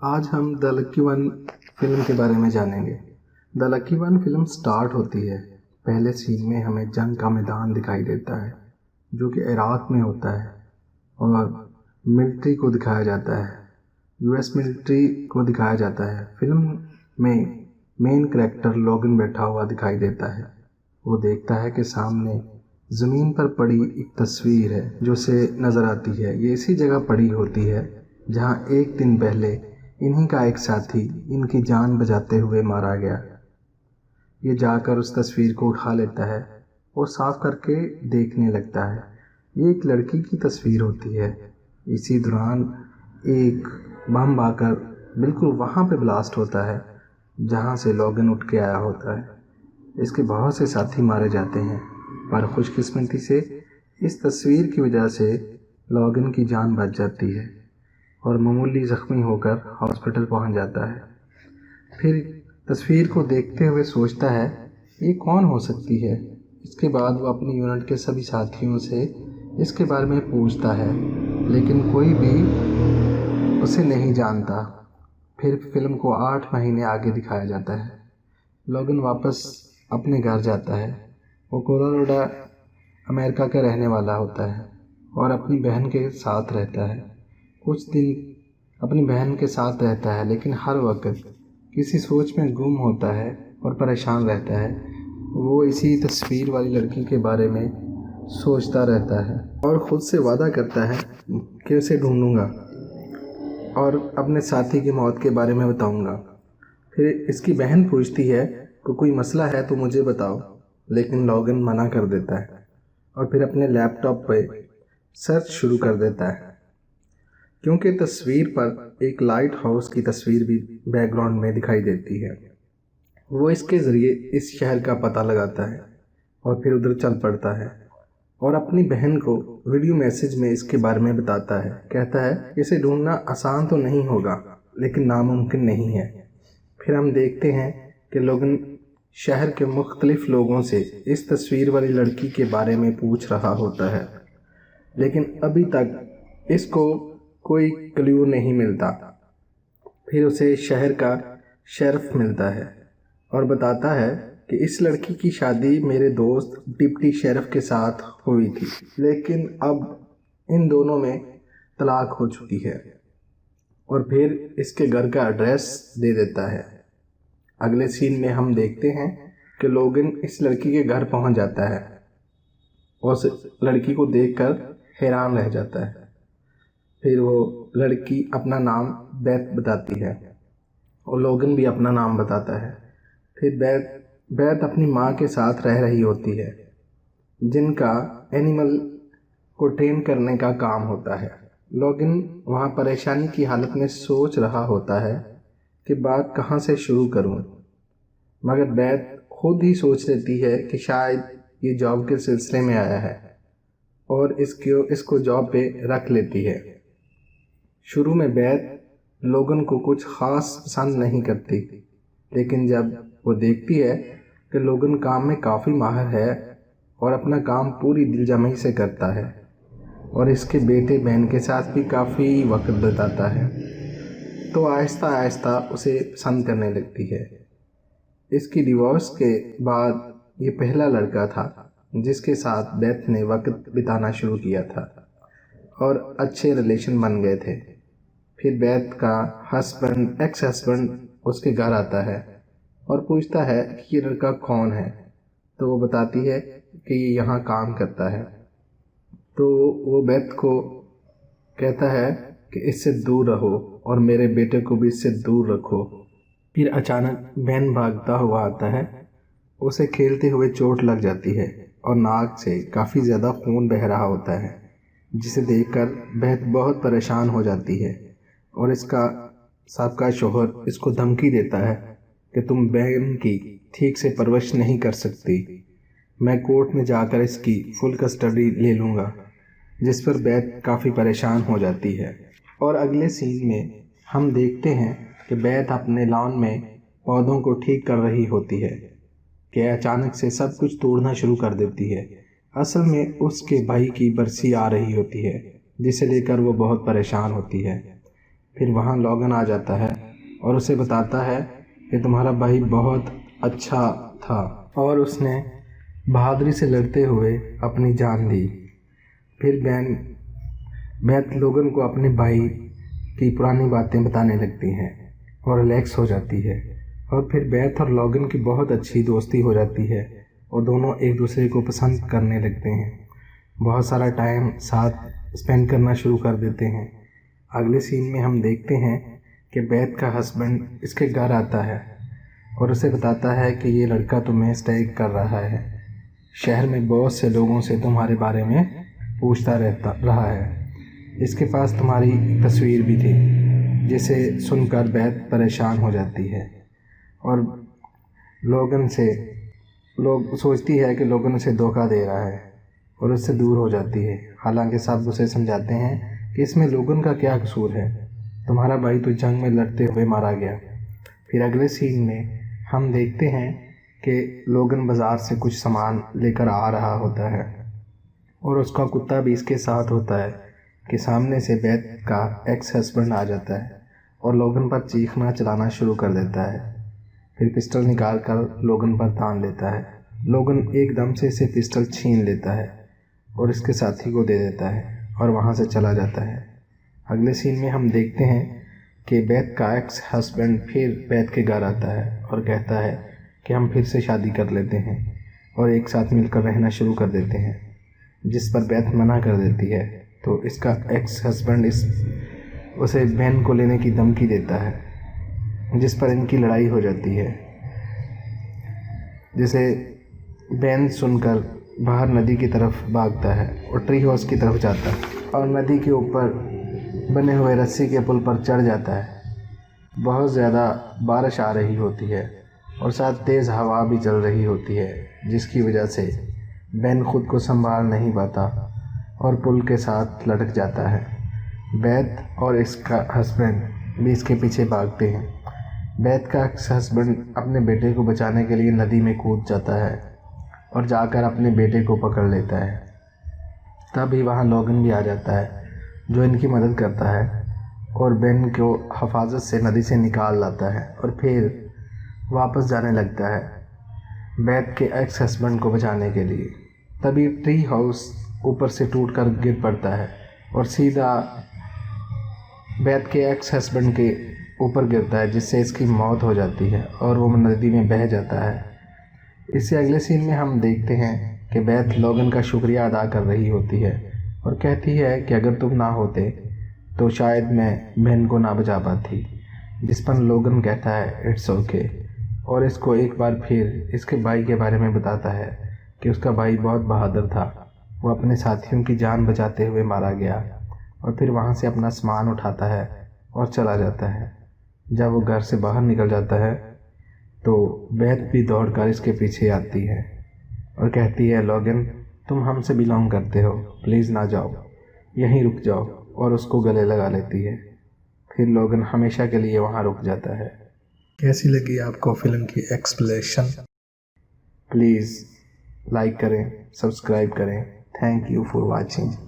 आज हम the lucky one film के बारे में जानेंगे। The lucky one film start होती है। पहले सीन में हमें जंग का मैदान दिखाई देता है जो कि इराक में होता है और मिलिट्री को दिखाया जाता है। यूएस मिलिट्री को दिखाया जाता है। फिल्म में मेन कैरेक्टर लोगन बैठा हुआ दिखाई देता है। वो देखता है कि सामने ज़मीन पर पड़ी एक तस्वीर है जो उसे नज़र आती है। ये इसी जगह पड़ी होती है जहाँ एक दिन पहले इन्हीं का एक साथी इनकी जान बचाते हुए मारा गया। ये जाकर उस तस्वीर को उठा लेता है और साफ करके देखने लगता है। ये एक लड़की की तस्वीर होती है। इसी दौरान एक बम आकर बिल्कुल वहाँ पे ब्लास्ट होता है जहाँ से लोगन उठ के आया होता है। इसके बहुत से साथी मारे जाते हैं पर खुशकिस्मती से इस तस्वीर की वजह से लोगन की जान बच जाती है और मामूली ज़ख्मी होकर हॉस्पिटल पहुंच जाता है। फिर तस्वीर को देखते हुए सोचता है ये कौन हो सकती है। इसके बाद वो अपनी यूनिट के सभी साथियों से इसके बारे में पूछता है लेकिन कोई भी उसे नहीं जानता। फिर फिल्म को 8 महीने आगे दिखाया जाता है। लोगन वापस अपने घर जाता है। वो कोलोराडो अमेरिका का रहने वाला होता है और अपनी बहन के साथ रहता है। कुछ दिन अपनी बहन के साथ रहता है लेकिन हर वक्त किसी सोच में गुम होता है और परेशान रहता है। वो इसी तस्वीर वाली लड़की के बारे में सोचता रहता है और ख़ुद से वादा करता है कि उसे ढूंढूंगा और अपने साथी की मौत के बारे में बताऊंगा। फिर इसकी बहन पूछती है कि कोई मसला है तो मुझे बताओ, लेकिन लोगन मना कर देता है और फिर अपने लैपटॉप पर सर्च शुरू कर देता है क्योंकि तस्वीर पर एक लाइट हाउस की तस्वीर भी बैकग्राउंड में दिखाई देती है। वो इसके ज़रिए इस शहर का पता लगाता है और फिर उधर चल पड़ता है और अपनी बहन को वीडियो मैसेज में इसके बारे में बताता है। कहता है इसे ढूंढना आसान तो नहीं होगा लेकिन नामुमकिन नहीं है। फिर हम देखते हैं कि लोगन शहर के मुख्तलिफ लोगों से इस तस्वीर वाली लड़की के बारे में पूछ रहा होता है लेकिन अभी तक इसको कोई क्लू नहीं मिलता। फिर उसे शहर का शेरिफ मिलता है और बताता है कि इस लड़की की शादी मेरे दोस्त डिप्टी शेरिफ के साथ हुई थी लेकिन अब इन दोनों में तलाक हो चुकी है और फिर इसके घर का एड्रेस दे देता है। अगले सीन में हम देखते हैं कि लोगन इस लड़की के घर पहुंच जाता है और उस लड़की को देखकर हैरान रह जाता है। फिर वो लड़की अपना नाम बैथ बताती है और लोगन भी अपना नाम बताता है। फिर बैथ अपनी माँ के साथ रह रही होती है जिनका एनिमल को ट्रेन करने का काम होता है। लोगन वहाँ परेशानी की हालत में सोच रहा होता है कि बात कहाँ से शुरू करूँ, मगर बैथ खुद ही सोच लेती है कि शायद ये जॉब के सिलसिले में आया है और इसको जॉब पे रख लेती है। शुरू में बैथ लोगन को कुछ ख़ास पसंद नहीं करती लेकिन जब वो देखती है कि लोगन काम में काफ़ी माहिर है और अपना काम पूरी दिलजमी से करता है और इसके बेटे बहन के साथ भी काफ़ी वक्त बिताता है तो आहिस्ता आहिस्ता उसे पसंद करने लगती है। इसकी डिवोर्स के बाद ये पहला लड़का था जिसके साथ बैथ ने वक्त बिताना शुरू किया था और अच्छे रिलेशन बन गए थे। फिर बैथ का एक्स हस्बैंड उसके घर आता है और पूछता है कि ये लड़का कौन है, तो वो बताती है कि ये यहाँ काम करता है। तो वो बैथ को कहता है कि इससे दूर रहो और मेरे बेटे को भी इससे दूर रखो। फिर अचानक बैन भागता हुआ आता है। उसे खेलते हुए चोट लग जाती है और नाक से काफ़ी ज़्यादा खून बह रहा होता है जिसे देखकर बैथ बहुत परेशान हो जाती है और इसका साबका शोहर इसको धमकी देता है कि तुम बहन की ठीक से परवरिश नहीं कर सकती, मैं कोर्ट में जाकर इसकी फुल कस्टडी ले लूँगा, जिस पर बैथ काफ़ी परेशान हो जाती है। और अगले सीन में हम देखते हैं कि बैथ अपने लॉन में पौधों को ठीक कर रही होती है कि अचानक से सब कुछ तोड़ना शुरू कर देती है। असल में उसके भाई की बरसी आ रही होती है जिसे लेकर वो बहुत परेशान होती है। फिर वहाँ लॉगन आ जाता है और उसे बताता है कि तुम्हारा भाई बहुत अच्छा था और उसने बहादुरी से लड़ते हुए अपनी जान दी। फिर बेथ लोगन को अपने भाई की पुरानी बातें बताने लगती हैं और रिलैक्स हो जाती है। और फिर बेथ और लॉगन की बहुत अच्छी दोस्ती हो जाती है और दोनों एक दूसरे को पसंद करने लगते हैं। बहुत सारा टाइम साथ स्पेंड करना शुरू कर देते हैं। अगले सीन में हम देखते हैं कि बेथ का हस्बैंड इसके घर आता है और उसे बताता है कि ये लड़का तुम्हें स्टैग कर रहा है, शहर में बहुत से लोगों से तुम्हारे बारे में पूछता रहा है, इसके पास तुम्हारी तस्वीर भी थी। जिसे सुनकर बेथ परेशान हो जाती है और लोग सोचती है कि लोगन उसे धोखा दे रहा है और उससे दूर हो जाती है। हालांकि सब उसे समझाते हैं कि इसमें लोगन का क्या कसूर है, तुम्हारा भाई तो जंग में लड़ते हुए मारा गया। फिर अगले सीन में हम देखते हैं कि लोगन बाज़ार से कुछ सामान लेकर आ रहा होता है और उसका कुत्ता भी इसके साथ होता है कि सामने से बेथ का एक्स हस्बैंड आ जाता है और लोगन पर चीखना चलाना शुरू कर देता है। फिर पिस्टल निकाल कर लोगन पर तान लेता है। लोगन एकदम से इसे पिस्टल छीन लेता है और इसके साथी को दे देता है और वहाँ से चला जाता है। अगले सीन में हम देखते हैं कि बेथ का एक्स हस्बैंड फिर बेथ के घर आता है और कहता है कि हम फिर से शादी कर लेते हैं और एक साथ मिलकर रहना शुरू कर देते हैं, जिस पर बेथ मना कर देती है। तो इसका एक्स हस्बैंड उसे बहन को लेने की धमकी देता है, जिस पर इनकी लड़ाई हो जाती है, जिसे बेन सुनकर बाहर नदी की तरफ भागता है और ट्री हाउस की तरफ जाता है और नदी के ऊपर बने हुए रस्सी के पुल पर चढ़ जाता है। बहुत ज़्यादा बारिश आ रही होती है और साथ तेज़ हवा भी चल रही होती है, जिसकी वजह से बेन खुद को संभाल नहीं पाता और पुल के साथ लटक जाता है। बेथ और इसका हस्बैंड भी इसके पीछे भागते हैं। बेथ का हस्बैंड अपने बेटे को बचाने के लिए नदी में कूद जाता है और जाकर अपने बेटे को पकड़ लेता है। तभी वहाँ लोगन भी आ जाता है जो इनकी मदद करता है और बेन को हिफाजत से नदी से निकाल लाता है और फिर वापस जाने लगता है बेथ के एक्स हस्बैंड को बचाने के लिए। तभी ट्री हाउस ऊपर से टूटकर गिर पड़ता है और सीधा बेथ के एक्स हस्बैंड के ऊपर गिरता है, जिससे इसकी मौत हो जाती है और वो नदी में बह जाता है। इससे अगले सीन में हम देखते हैं कि बेथ लोगन का शुक्रिया अदा कर रही होती है और कहती है कि अगर तुम ना होते तो शायद मैं बहन को ना बचा पाती। जिस पर लोगन कहता है इट्स ओके और इसको एक बार फिर इसके भाई के बारे में बताता है कि उसका भाई बहुत बहादुर था, वो अपने साथियों की जान बचाते हुए मारा गया। और फिर वहाँ से अपना सामान उठाता है और चला जाता है। जब वो घर से बाहर निकल जाता है तो बेथ भी दौड़कर इसके पीछे आती है और कहती है लोगन तुम हमसे बिलोंग करते हो, प्लीज़ ना जाओ, यहीं रुक जाओ, और उसको गले लगा लेती है। फिर लोगन हमेशा के लिए वहाँ रुक जाता है। कैसी लगी आपको फिल्म की एक्सप्लेनेशन? प्लीज़ लाइक करें, सब्सक्राइब करें। Thank you for watching.